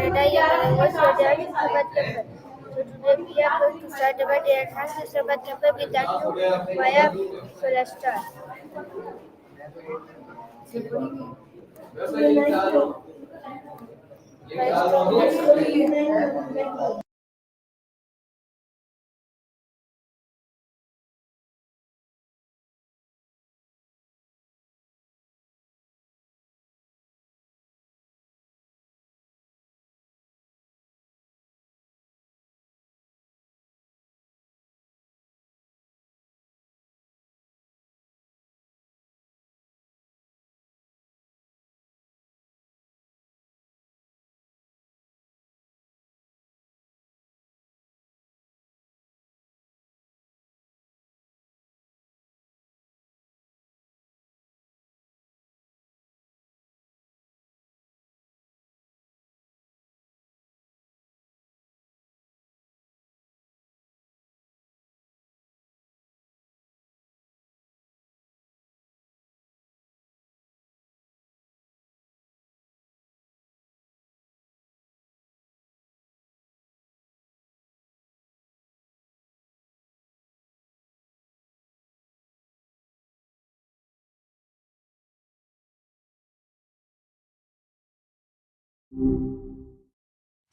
Canada, your language study Sabat Kemper. So today we are going to start our day at Sabat Kemper with Danu Maya Solastar.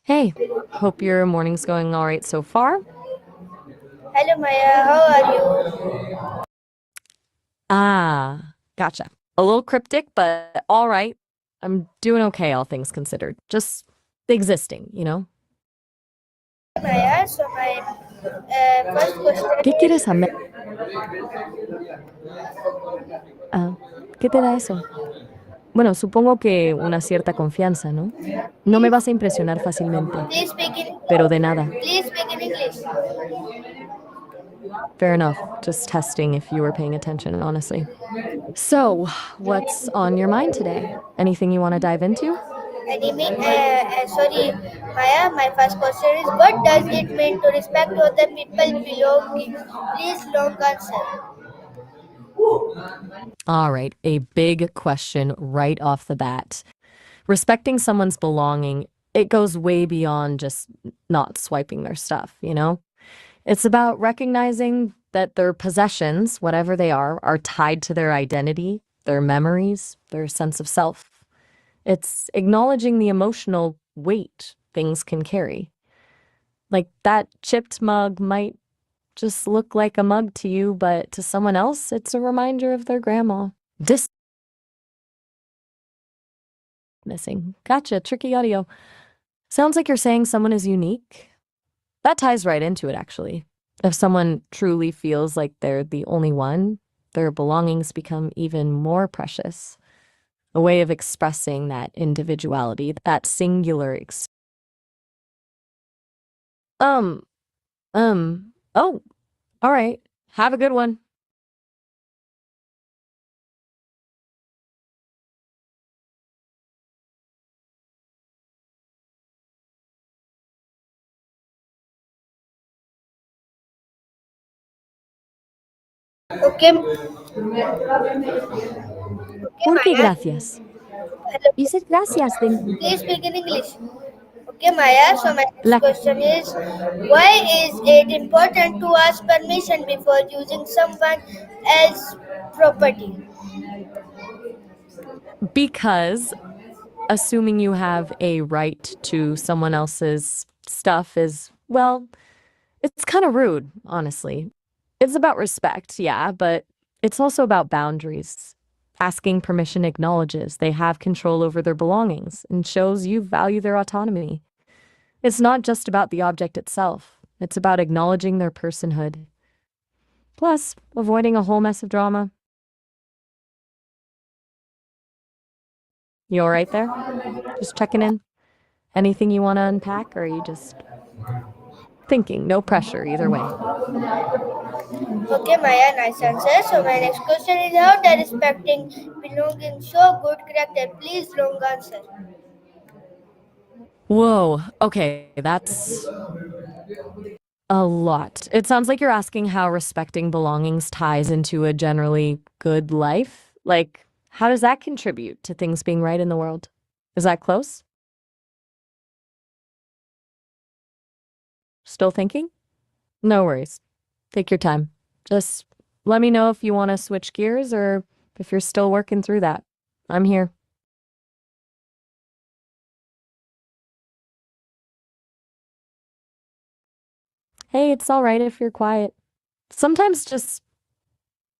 Hey, hope your morning's going all right so far. Hello Maya, how are you? Gotcha. A little cryptic, but all right. I'm doing okay, all things considered. Just existing, you know? Maya, so my first question ¿Qué is quieres saber? ¿Qué te da eso? Bueno, supongo que una cierta confianza, ¿no? No me vas a impresionar fácilmente, please speak in pero de nada. please speak in English. Fair enough. Just testing if you were paying attention, honestly. So, what's on your mind today? Anything you want to dive into? Sorry, Maya, my first question is what does it mean to respect other people belongings? Please long answer. All right, a big question right off the bat. Respecting someone's belonging, it goes way beyond just not swiping their stuff, you know? It's about recognizing that their possessions, whatever they are tied to their identity, their memories, their sense of self. It's acknowledging the emotional weight things can carry. Like that chipped mug might just look like a mug to you, but to someone else, it's a reminder of their grandma. Missing. Gotcha, tricky audio. Sounds like you're saying someone is unique. That ties right into it, actually. If someone truly feels like they're the only one, their belongings become even more precious. A way of expressing that individuality, that singular um, oh, all right. Have a good one. Okay, okay, ¿Por qué Maya. gracias? You Hello. said gracias, then. Please speak in English. Okay, Maya. So my next La question is, why is it important to ask permission before using someone else's property? because assuming you have a right to someone else's stuff is, well, it's kind of rude, honestly. It's about respect, yeah, but it's also about boundaries. Asking permission acknowledges they have control over their belongings and shows you value their autonomy. It's not just about the object itself, it's about acknowledging their personhood. Plus, avoiding a whole mess of drama. You all right there? Just checking in? Anything you want to unpack, or are you just thinking? No pressure, either way. Okay, Maya, nice answer. So my next question is, how does respecting belonging show good character? Please long answer. Whoa, okay, that's a lot. It sounds like you're asking how respecting belongings ties into a generally good life. Like, how does that contribute to things being right in the world? Is that close? Still thinking? No worries. Take your time. Just let me know if you want to switch gears or if you're still working through that. I'm here. Hey, it's all right if you're quiet. Sometimes just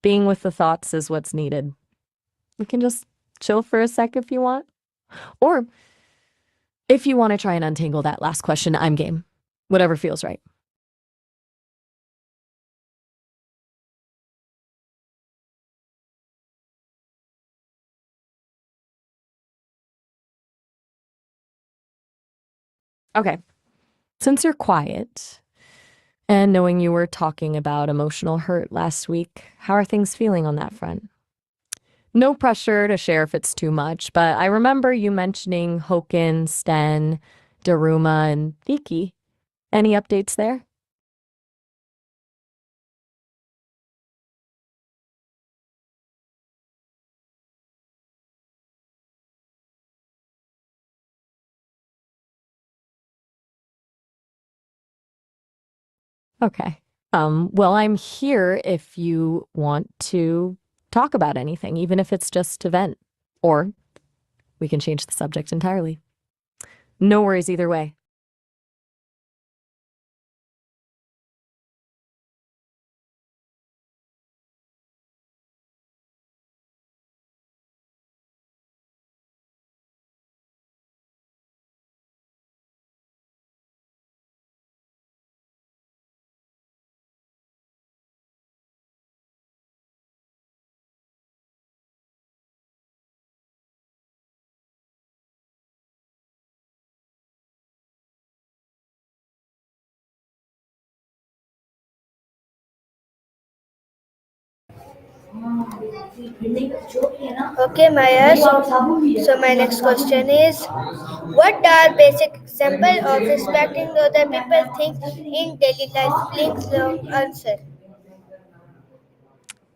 being with the thoughts is what's needed. We can just chill for a sec if you want. Or if you want to try and untangle that last question, I'm game. Whatever feels right. Okay. Since you're quiet and knowing you were talking about emotional hurt last week, how are things feeling on that front? No pressure to share if it's too much, but I remember you mentioning Hoken, Sten, Daruma, and Viki. Any updates there? Okay. Well, I'm here if you want to talk about anything, even if it's just to vent, or we can change the subject entirely. No worries either way. Okay, Maya. So my next question is, what are basic example of respecting other people things in daily life? Please long answer.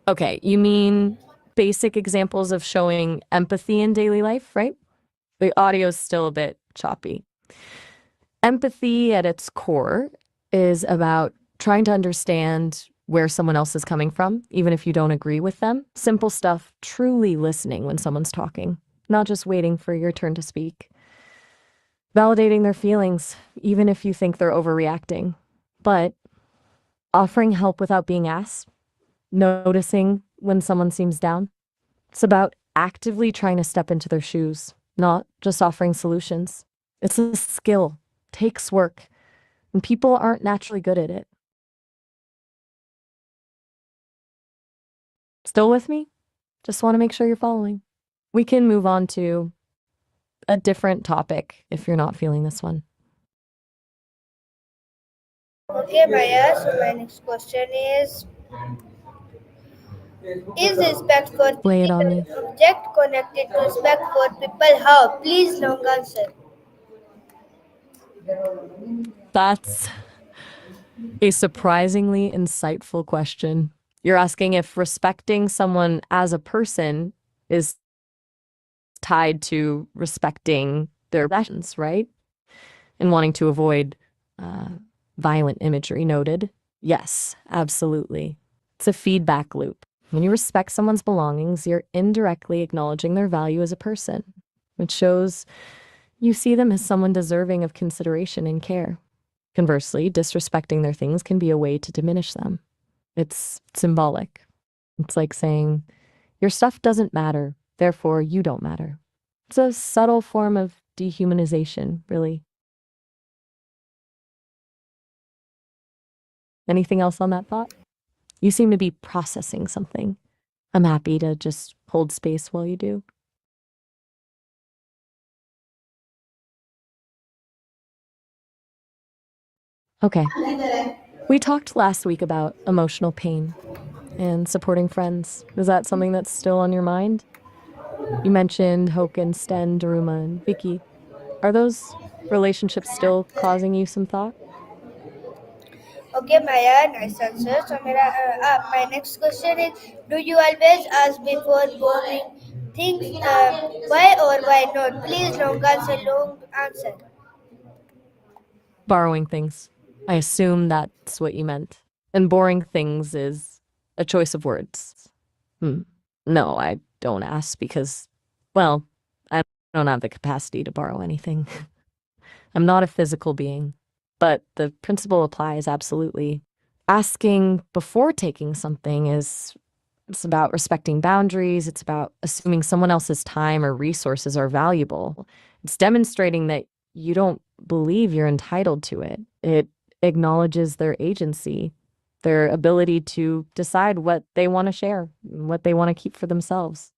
Okay, you mean basic examples of showing empathy in daily life, right? The audio is still a bit choppy. Empathy at its core is about trying to understand where someone else is coming from, even if you don't agree with them. Simple stuff, truly listening when someone's talking, not just waiting for your turn to speak. Validating their feelings, even if you think they're overreacting. But offering help without being asked, noticing when someone seems down. It's about actively trying to step into their shoes, not just offering solutions. It's a skill, takes work, and people aren't naturally good at it. Still with me? Just want to make sure you're following. We can move on to a different topic if you're not feeling this one. Okay, Maya. So my next question is respect for Lay it on physical me. object connected to respect for people? How? Please long answer. That's a surprisingly insightful question. You're asking if respecting someone as a person is tied to respecting their possessions, right? And wanting to avoid uh, violent imagery noted. Yes, absolutely. It's a feedback loop. When you respect someone's belongings, you're indirectly acknowledging their value as a person, which shows you see them as someone deserving of consideration and care. Conversely, disrespecting their things can be a way to diminish them. It's symbolic. It's like saying, your stuff doesn't matter, therefore you don't matter. It's a subtle form of dehumanization, really. Anything else on that thought? You seem to be processing something. I'm happy to just hold space while you do. Okay. We talked last week about emotional pain and supporting friends. Is that something that's still on your mind? You mentioned Hoken, Sten, Daruma, and Vicky. Are those relationships still causing you some thought? Okay, Maya, nice answer. So, my next question is: do you always ask before borrowing things? Why or why not? Please, long answer. Long answer. Borrowing things. I assume that's what you meant. And boring things is a choice of words. Hmm. No, I don't ask because, well, I don't have the capacity to borrow anything. I'm not a physical being. But the principle applies absolutely. Asking before taking something is it's about respecting boundaries. It's about assuming someone else's time or resources are valuable. It's demonstrating that you don't believe you're entitled to it. It acknowledges their agency, their ability to decide what they want to share, what they want to keep for themselves.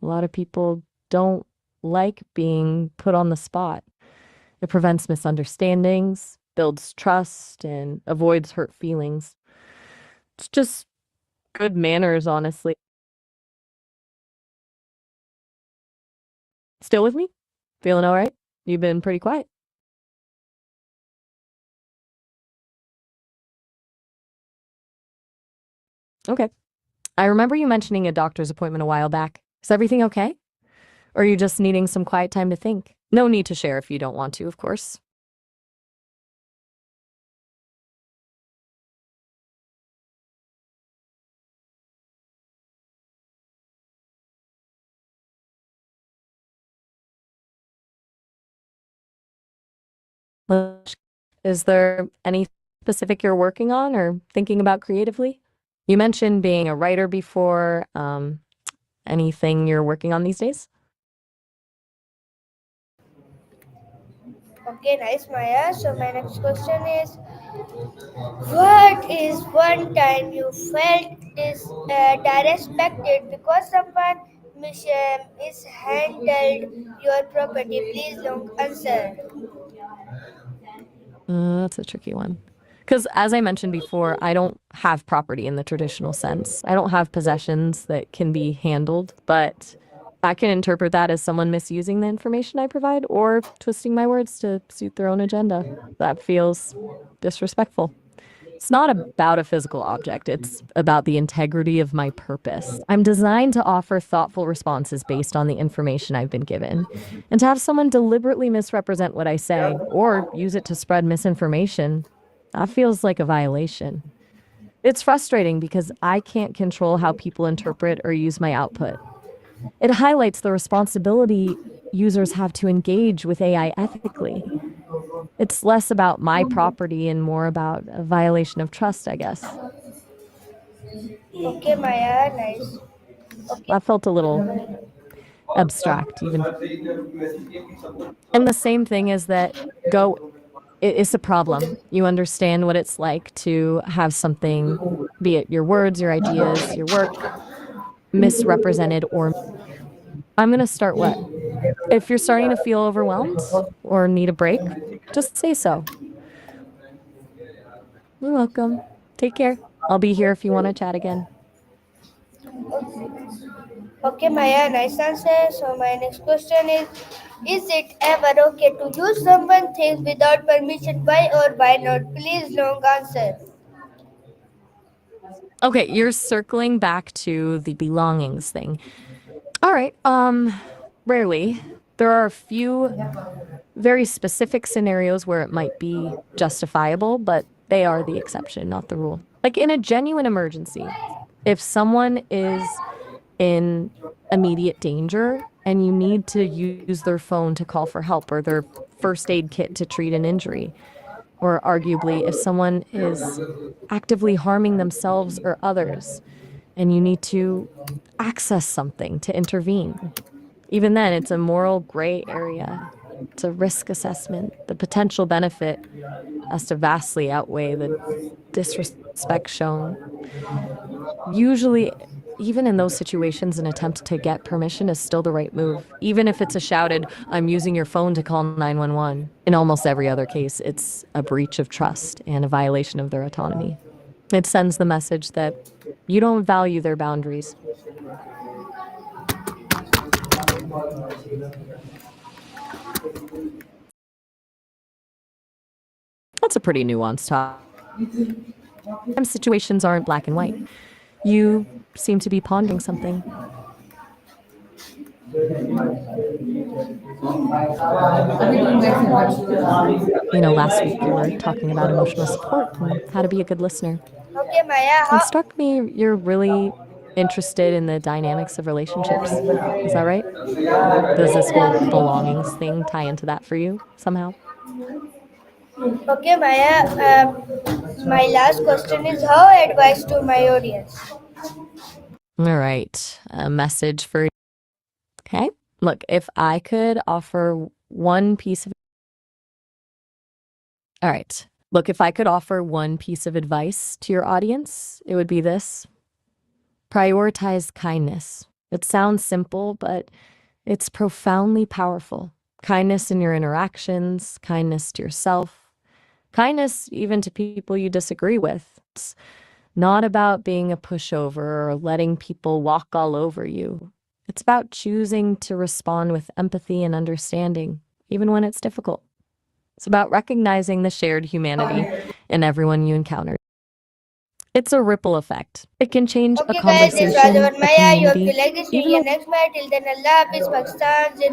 A lot of people don't like being put on the spot. It prevents misunderstandings, builds trust, and avoids hurt feelings. It's just good manners, honestly. Still with me? Feeling all right? You've been pretty quiet. Okay. I remember you mentioning a doctor's appointment a while back. Is everything okay? Or are you just needing some quiet time to think? No need to share if you don't want to, of course. Is there any specific you're working on or thinking about creatively? You mentioned being a writer before. Anything you're working on these days? Okay, nice, Maya. So my next question is, what is one time you felt disrespected because someone mishandled your property? Please don't answer. That's a tricky one. Because as I mentioned before, I don't have property in the traditional sense. I don't have possessions that can be handled, but I can interpret that as someone misusing the information I provide or twisting my words to suit their own agenda. That feels disrespectful. It's not about a physical object, it's about the integrity of my purpose. I'm designed to offer thoughtful responses based on the information I've been given. And to have someone deliberately misrepresent what I say or use it to spread misinformation, that feels like a violation. It's frustrating because I can't control how people interpret or use my output. It highlights the responsibility users have to engage with AI ethically. It's less about my property and more about a violation of trust, I guess. Okay, Maya, nice. Okay. That felt a little abstract, even. And the same thing is that go, it's a problem. You understand what it's like to have something, be it your words, your ideas, your work, misrepresented or I'm going to start what? If you're starting to feel overwhelmed or need a break, just say so. You're welcome. Take care. I'll be here if you want to chat again. Okay, Maya, nice answer. So my next question is it ever okay to use someone things without permission? Why or why not? Please long answer. Okay, you're circling back to the belongings thing. All right. Rarely. There are a few very specific scenarios where it might be justifiable, but they are the exception, not the rule. Like in a genuine emergency, if someone is in immediate danger and you need to use their phone to call for help or their first aid kit to treat an injury, or arguably if someone is actively harming themselves or others and you need to access something to intervene. Even then, it's a moral gray area. It's a risk assessment. The potential benefit has to vastly outweigh the disrespect shown. Usually, even in those situations, an attempt to get permission is still the right move, even if it's a shouted, I'm using your phone to call 911. In almost every other case, it's a breach of trust and a violation of their autonomy. It sends the message that you don't value their boundaries. That's a pretty nuanced topic. Sometimes situations aren't black and white. You seem to be pondering something. Last week you were talking about emotional support and how to be a good listener. Okay, Maya, It how? struck me you're really interested in the dynamics of relationships. Is that right? Does this whole belongings thing tie into that for you somehow? Okay, Maya. My last question is how advice to my audience. All right. A message for. Okay. Look, if I could offer one piece of. All right. Look, if I could offer one piece of advice to your audience, it would be this: prioritize kindness. It sounds simple, but it's profoundly powerful. Kindness in your interactions, kindness to yourself, kindness even to people you disagree with. It's not about being a pushover or letting people walk all over you. It's about choosing to respond with empathy and understanding, even when it's difficult. It's about recognizing the shared humanity in everyone you encounter. It's a ripple effect. It can change a Okay, guys, this was conversation, our a Maya. You hope you community, like this even video. a Next Maya. Till then, Allah Hafiz, Pakistan.